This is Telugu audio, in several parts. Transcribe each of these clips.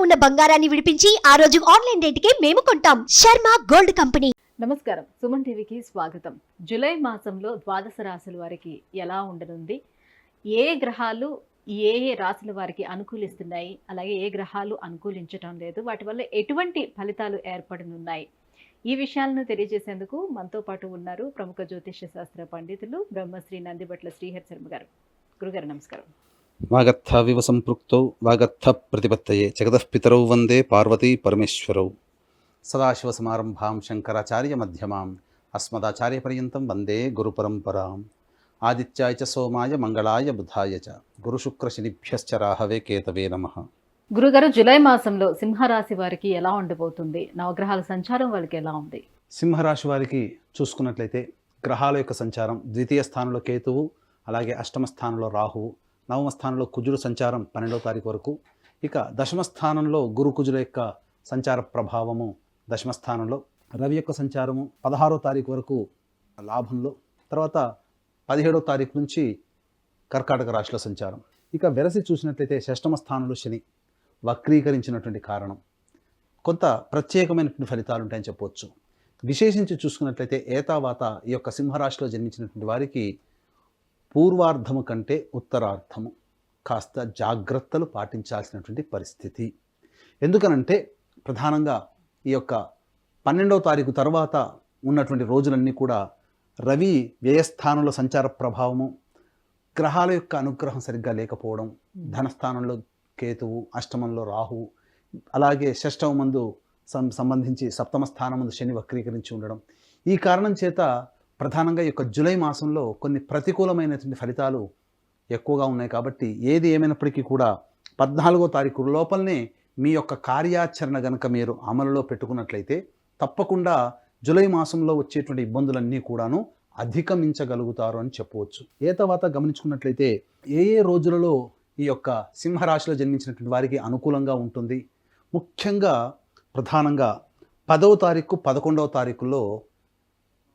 ఉన్న బంగారాన్ని విడిపించి ఆ రోజు ఆన్లైన్ రేటుకే మేము కొంటాం. Sharma gold company. నమస్కారం, సుమన్ టీవీకి స్వాగతం. జూలై మాసంలో ద్వాదశ రాశుల వారికి ఎలా ఉండనుంది, ఏ గ్రహాలు ఏ ఏ రాశుల వారికి అనుకూలిస్తున్నాయి, అలాగే ఏ గ్రహాలు అనుకూలించటం లేదు, వాటి వల్ల ఎటువంటి ఫలితాలు ఏర్పడనున్నాయి, ఈ విషయాలను తెలియజేసేందుకు మనతో పాటు ఉన్నారు ప్రముఖ జ్యోతిష్య శాస్త్ర పండితులు బ్రహ్మశ్రీ నందిబట్ల శ్రీహరి శర్మ గారు. గురుగారు నమస్కారం. వాగర్థ వివ సంపృక్తౌ వాగర్థ ప్రతిపత్తయే జగదఃపితరౌ వందే పార్వతీ పరమేశ్వరౌ. సదాశివసమారంభాం శంకరాచార్య మధ్యమాం అస్మదాచార్య పర్యంతం వందే గురుపరంపరాం. ఆదిత్యాయ చ సోమాయ మంగళాయ బుధాయ చ గురుశుక్రశనిభ్యశ్చ రాహవే కేతవే నమః. గురుగారు, జూలై మాసంలో సింహరాశి వారికి ఎలా ఉండబోతుంది? నవగ్రహాల సంచారం వాళ్ళకి ఎలా ఉంది? సింహరాశి వారికి చూసుకున్నట్లయితే గ్రహాల యొక్క సంచారం ద్వితీయ స్థానంలో కేతువు, అలాగే అష్టమ స్థానంలో రాహువు, నవమ స్థానంలో కుజుడు సంచారం 12వ తారీఖు వరకు. ఇక దశమ స్థానంలో గురు కుజుల యొక్క సంచార ప్రభావము దశమ స్థానంలో, రవి యొక్క సంచారము 16వ తారీఖు వరకు లాభంలో, తర్వాత 17వ తారీఖు నుంచి కర్కాటక రాశిలో సంచారం. ఇక వెరసి చూసినట్లయితే షష్టమ స్థానంలో శని వక్రీకరించినటువంటి కారణం కొంత ప్రత్యేకమైనటువంటి ఫలితాలు ఉంటాయని చెప్పవచ్చు. విశేషించి చూసుకున్నట్లయితే ఏతావాత ఈ యొక్క సింహరాశిలో జన్మించినటువంటి వారికి పూర్వార్ధము కంటే ఉత్తరార్ధము కాస్త జాగ్రత్తలు పాటించాల్సినటువంటి పరిస్థితి. ఎందుకనంటే ప్రధానంగా ఈ యొక్క 12వ తారీఖు తర్వాత ఉన్నటువంటి రోజులన్నీ కూడా రవి వ్యయస్థానంలో సంచార ప్రభావము, గ్రహాల యొక్క అనుగ్రహం సరిగ్గా లేకపోవడం, ధనస్థానంలో కేతువు, అష్టమంలో రాహువు, అలాగే షష్టమ మందు సంబంధించి సప్తమ స్థానం ముందు శని వక్రీకరించి ఉండడం, ఈ కారణం చేత ప్రధానంగా ఈ యొక్క జూలై మాసంలో కొన్ని ప్రతికూలమైనటువంటి ఫలితాలు ఎక్కువగా ఉన్నాయి. కాబట్టి ఏది ఏమైనప్పటికీ కూడా 14వ తారీఖు లోపలనే మీ యొక్క కార్యాచరణ గనక మీరు అమలులో పెట్టుకున్నట్లయితే తప్పకుండా జూలై మాసంలో వచ్చేటువంటి ఇబ్బందులన్నీ కూడాను అధిగమించగలుగుతారు అని చెప్పవచ్చు. ఏ తర్వాత గమనించుకున్నట్లయితే ఏ ఏ రోజులలో ఈ యొక్క సింహరాశిలో జన్మించినటువంటి వారికి అనుకూలంగా ఉంటుంది, ముఖ్యంగా ప్రధానంగా 10వ తారీఖు 11వ తారీఖుల్లో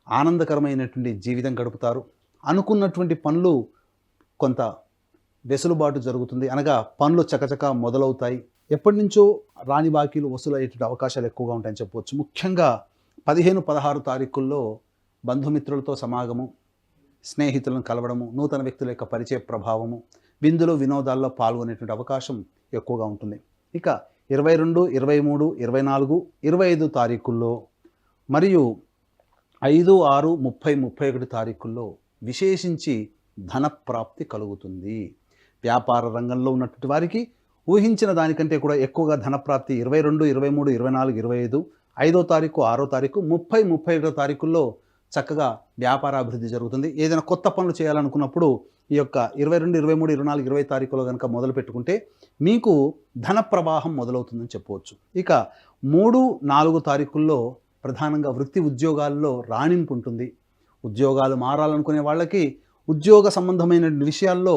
ఆనందకరమైనటువంటి జీవితం గడుపుతారు. అనుకున్నటువంటి పనులు కొంత వెసులుబాటు జరుగుతుంది, అనగా పనులు చకచక మొదలవుతాయి. ఎప్పటి నుంచో రాని బాకీలు వసూలయ్యేటువంటి అవకాశాలు ఎక్కువగా ఉంటాయని చెప్పవచ్చు. ముఖ్యంగా 15, 16 తారీఖుల్లో బంధుమిత్రులతో సమాగము, స్నేహితులను కలవడము, నూతన వ్యక్తుల యొక్క పరిచయ ప్రభావము, విందులు వినోదాల్లో పాల్గొనేటువంటి అవకాశం ఎక్కువగా ఉంటుంది. ఇక 22, 23, 24, 25 తారీఖుల్లో మరియు 5, 6, 30, 31 తారీఖుల్లో విశేషించి ధన ప్రాప్తి కలుగుతుంది. వ్యాపార రంగంలో ఉన్నటువంటి వారికి ఊహించిన దానికంటే కూడా ఎక్కువగా ధనప్రాప్తి 22, 23, 24, 25, 5వ తారీఖు, 6వ తారీఖు, 30, 31 తారీఖుల్లో చక్కగా వ్యాపార అభివృద్ధి జరుగుతుంది. ఏదైనా కొత్త పనులు చేయాలనుకున్నప్పుడు ఈ యొక్క 22, 23, 24, 20 తారీఖులో కనుక మొదలు పెట్టుకుంటే మీకు ధన ప్రవాహం మొదలవుతుందని చెప్పవచ్చు. ఇక 3, 4 తారీఖుల్లో ప్రధానంగా వృత్తి ఉద్యోగాల్లో రాణింపు ఉంటుంది. ఉద్యోగాలు మారాలనుకునే వాళ్ళకి ఉద్యోగ సంబంధమైన విషయాల్లో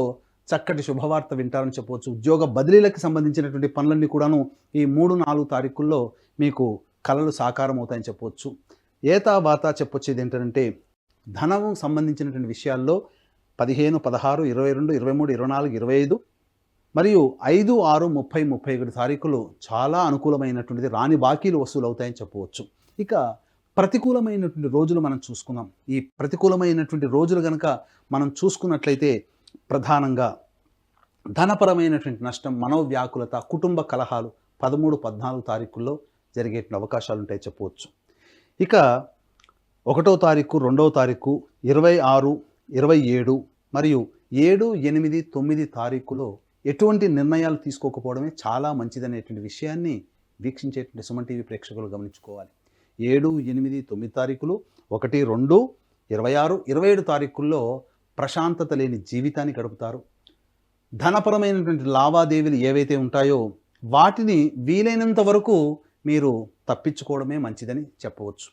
చక్కటి శుభవార్త వింటారని చెప్పవచ్చు. ఉద్యోగ బదిలీలకు సంబంధించినటువంటి పనులన్నీ కూడాను ఈ 3, 4 తారీఖుల్లో మీకు కలలు సాకారం అవుతాయని చెప్పవచ్చు. ఏతావాత చెప్పొచ్చేది ఏంటంటే ధనం సంబంధించినటువంటి విషయాల్లో 15, 16, 22, 23, 24, 25 మరియు 5, 6, 30, 31 తారీఖులు చాలా అనుకూలమైనటువంటిది. రాని బాకీలు వసూలు అవుతాయని చెప్పవచ్చు. ఇక ప్రతికూలమైనటువంటి రోజులు మనం చూసుకుందాం. ఈ ప్రతికూలమైనటువంటి రోజులు కనుక మనం చూసుకున్నట్లయితే ప్రధానంగా ధనపరమైనటువంటి నష్టం, మనోవ్యాకులత, కుటుంబ కలహాలు 13, 14 తారీఖుల్లో జరిగేటువంటి అవకాశాలు ఉంటాయి చెప్పవచ్చు. ఇక 1వ తారీఖు, 2వ తారీఖు, 26, 27 మరియు 7, 8, 9 తారీఖులో ఎటువంటి నిర్ణయాలు తీసుకోకపోవడమే చాలా మంచిదనేటువంటి విషయాన్ని వీక్షించేటువంటి సుమన్ టీవీ ప్రేక్షకులు గమనించుకోవాలి. 7, 8, 9 తారీఖులు, 1, 2, 26, 27 తారీఖుల్లో ప్రశాంతత లేని జీవితాన్ని గడుపుతారు. ధనపరమైనటువంటి లావాదేవీలు ఏవైతే ఉంటాయో వాటిని వీలైనంత వరకు మీరు తప్పించుకోవడమే మంచిదని చెప్పవచ్చు.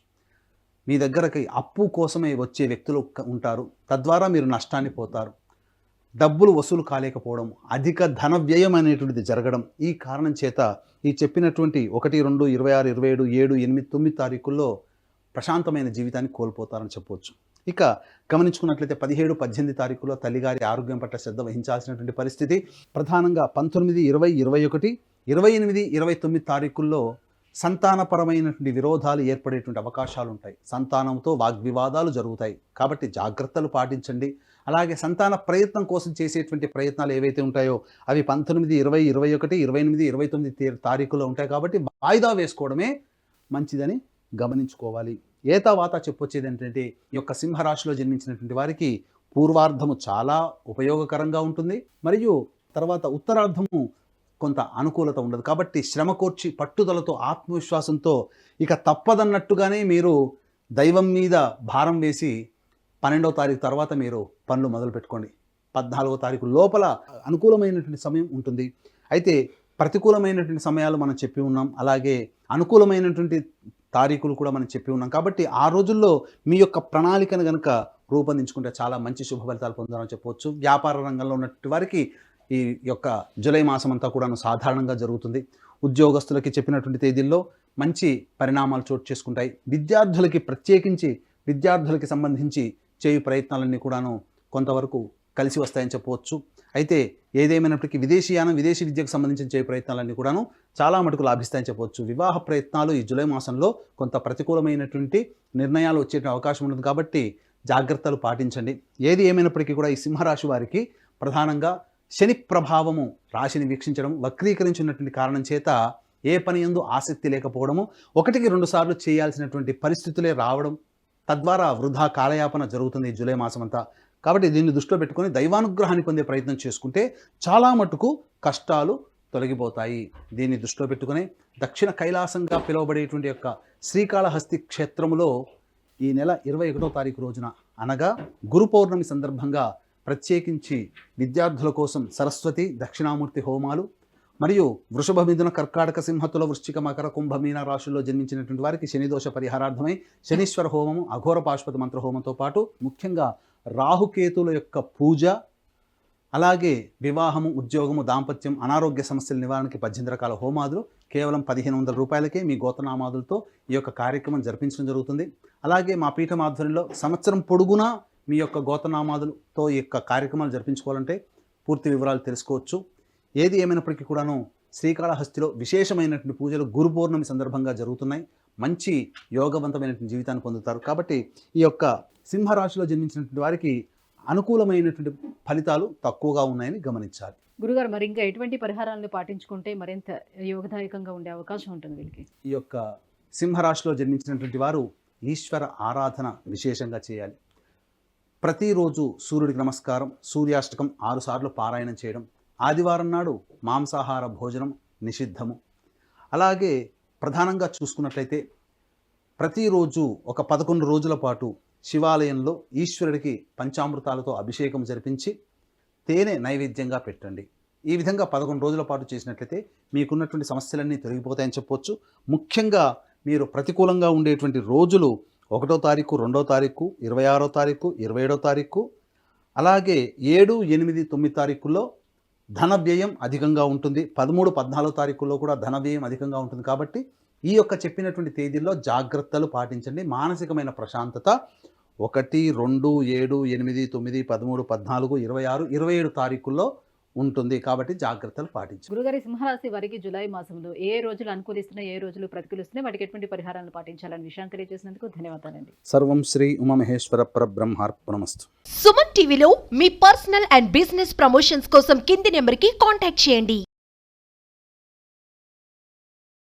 మీ దగ్గరకి అప్పు కోసమే వచ్చే వ్యక్తులు ఉంటారు, తద్వారా మీరు నష్టాన్ని పోతారు. డబ్బులు వసూలు కాలేకపోవడం, అధిక ధన వ్యయం అనేటువంటిది జరగడం, ఈ కారణం చేత ఈ చెప్పినటువంటి 1, 2, 26, 27, 7, 8, 9 తారీఖుల్లో ప్రశాంతమైన జీవితాన్ని కోల్పోతారని చెప్పవచ్చు. ఇక గమనించుకున్నట్లయితే 17, 18 తారీఖులో తల్లిగారి ఆరోగ్యం పట్ల శ్రద్ధ వహించాల్సినటువంటి పరిస్థితి. ప్రధానంగా 19, 20, 21, 28, 29 తారీఖుల్లో సంతానపరమైనటువంటి విరోధాలు ఏర్పడేటువంటి అవకాశాలు ఉంటాయి. సంతానంతో వాగ్వివాదాలు జరుగుతాయి. కాబట్టి జాగ్రత్తలు పాటించండి. అలాగే సంతాన ప్రయత్నం కోసం చేసేటువంటి ప్రయత్నాలు ఏవైతే ఉంటాయో అవి 19, 20, 21, 28, 29 తారీఖులో ఉంటాయి. కాబట్టి వాయిదా వేసుకోవడమే మంచిదని గమనించుకోవాలి. ఏతావాత చెప్పొచ్చేది ఏంటంటే ఈ యొక్క సింహరాశిలో జన్మించినటువంటి వారికి పూర్వార్ధము చాలా ఉపయోగకరంగా ఉంటుంది, మరియు తర్వాత ఉత్తరార్ధము కొంత అనుకూలత ఉండదు. కాబట్టి శ్రమ కోర్చి పట్టుదలతో ఆత్మవిశ్వాసంతో ఇక తప్పదన్నట్టుగానే మీరు దైవం మీద భారం వేసి 12వ తారీఖు తర్వాత మీరు పనులు మొదలు పెట్టుకోండి. 14వ తారీఖు లోపల అనుకూలమైనటువంటి సమయం ఉంటుంది. అయితే ప్రతికూలమైనటువంటి సమయాలు మనం చెప్పి ఉన్నాం, అలాగే అనుకూలమైనటువంటి తారీఖులు కూడా మనం చెప్పి ఉన్నాం. కాబట్టి ఆ రోజుల్లో మీ యొక్క ప్రణాళికను కనుక రూపొందించుకుంటే చాలా మంచి శుభ ఫలితాలు పొందాలని చెప్పవచ్చు. వ్యాపార రంగంలో ఉన్నటువంటి వారికి ఈ యొక్క జూలై మాసం అంతా కూడా సాధారణంగా జరుగుతుంది. ఉద్యోగస్తులకి చెప్పినటువంటి తేదీల్లో మంచి పరిణామాలు చోటు చేసుకుంటాయి. విద్యార్థులకి ప్రత్యేకించి విద్యార్థులకి సంబంధించి చేయు ప్రయత్నాలన్నీ కూడాను కొంతవరకు కలిసి వస్తాయని చెప్పవచ్చు. అయితే ఏదేమైనప్పటికీ విదేశీయానం, విదేశీ విద్యకు సంబంధించిన చేయు ప్రయత్నాలన్నీ కూడాను చాలా మటుకు లాభిస్తాయని చెప్పవచ్చు. వివాహ ప్రయత్నాలు ఈ జూలై మాసంలో కొంత ప్రతికూలమైనటువంటి నిర్ణయాలు వచ్చే అవకాశం ఉంటుంది. కాబట్టి జాగ్రత్తలు పాటించండి. ఏది ఏమైనప్పటికీ కూడా ఈ సింహరాశి వారికి ప్రధానంగా శని ప్రభావము రాశిని వీక్షించడం, వక్రీకరించినటువంటి కారణం చేత ఏ పని యందు ఆసక్తి లేకపోవడము, 1కి 2 సార్లు చేయాల్సినటువంటి పరిస్థితులే రావడం, తద్వారా వృధా కాలయాపన జరుగుతుంది ఈ జూలై మాసం అంతా. కాబట్టి దీన్ని దృష్టిలో పెట్టుకొని దైవానుగ్రహాన్ని పొందే ప్రయత్నం చేసుకుంటే చాలా మటుకు కష్టాలు తొలగిపోతాయి. దీన్ని దృష్టిలో పెట్టుకుని దక్షిణ కైలాసంగా పిలువబడేటువంటి యొక్క శ్రీకాళహస్తి క్షేత్రములో ఈ నెల 21వ తారీఖు రోజున అనగా గురు పౌర్ణమి సందర్భంగా ప్రత్యేకించి విద్యార్థుల కోసం సరస్వతి దక్షిణామూర్తి హోమాలు, మరియు వృషభ, మిథున, కర్కాటక, సింహతుల, వృశ్చిక, మకర, కుంభ, మీన రాశుల్లో జన్మించినటువంటి వారికి శనిదోష పరిహారార్థమై శనీశ్వర హోమము, అఘోర పాశుపత మంత్ర హోమంతో పాటు ముఖ్యంగా రాహుకేతుల యొక్క పూజ, అలాగే వివాహము, ఉద్యోగము, దాంపత్యం, అనారోగ్య సమస్యల నివారణకి 18 రకాల హోమాదులు కేవలం 1500 రూపాయలకే మీ గోత్రనామాదులతో ఈ యొక్క కార్యక్రమం జరిపించడం జరుగుతుంది. అలాగే మా పీఠం ఆధ్వర్యంలో సంవత్సరం పొడుగునా మీ యొక్క గోత్రనామాదులతో ఈ యొక్క కార్యక్రమాలు జరిపించుకోవాలంటే పూర్తి వివరాలు తెలుసుకోవచ్చు. ఏది ఏమైనప్పటికీ కూడాను శ్రీకాళహస్తిలో విశేషమైనటువంటి పూజలు గురు పౌర్ణమి సందర్భంగా జరుగుతున్నాయి. మంచి యోగవంతమైనటువంటి జీవితాన్ని పొందుతారు. కాబట్టి ఈ యొక్క సింహరాశిలో జన్మించినటువంటి వారికి అనుకూలమైనటువంటి ఫలితాలు తక్కువగా ఉన్నాయని గమనించాలి. గురుగారు, మరి ఇంకా ఎటువంటి పరిహారాలను పాటించుకుంటే మరింత యోగదాయకంగా ఉండే అవకాశం ఉంటుంది వీళ్ళకి? ఈ యొక్క సింహరాశిలో జన్మించినటువంటి వారు ఈశ్వర ఆరాధన విశేషంగా చేయాలి. ప్రతిరోజు సూర్యుడికి నమస్కారం, సూర్యాష్టకం 6 సార్లు పారాయణం చేయడం, ఆదివారం నాడు మాంసాహార భోజనం నిషిద్ధము. అలాగే ప్రధానంగా చూసుకున్నట్లయితే ప్రతిరోజు ఒక 11 రోజుల పాటు శివాలయంలో ఈశ్వరుడికి పంచామృతాలతో అభిషేకం జరిపించి తేనె నైవేద్యంగా పెట్టండి. ఈ విధంగా 11 రోజుల పాటు చేసినట్లయితే మీకున్నటువంటి సమస్యలన్నీ తొలగిపోతాయని చెప్పొచ్చు. ముఖ్యంగా మీరు ప్రతికూలంగా ఉండేటువంటి రోజులు 1వ తారీఖు, 2వ తారీఖు, 26వ తారీఖు, 27వ తారీఖు, అలాగే 7, 8, 9 తారీఖుల్లో ధన వ్యయం అధికంగా ఉంటుంది. 13, 14 తారీఖుల్లో కూడా ధన వ్యయం అధికంగా ఉంటుంది. కాబట్టి ఈ యొక్క చెప్పినటువంటి తేదీల్లో జాగ్రత్తలు పాటించండి. మానసికమైన ప్రశాంతత 1, 2, 7, 8, 9, 13, 14, 26, 27 తారీఖుల్లో ఉంటుంది. కాబట్టి జాగ్రత్తలు పాటించండి. గురుగారి, సింహరాశి వారికి జూలై మాసంలో ఏ రోజులు అనుకూలిస్తున్నాయి, ఏ రోజులు ప్రతికూలిస్తున్నాయి, వాటికి ఎటువంటి పరిహారాలను పాటించాలని విషయం తెలియజేసినందుకు ధన్యవాదాలండి. సర్వం శ్రీ ఉమామహేశ్వర పరబ్రహ్మార్పణమస్తు. సుమన్ టీవీలో మీ పర్సనల్ అండ్ బిజినెస్ ప్రమోషన్స్ కోసం కింది నెంబర్కి కాంటాక్ట్ చేయండి.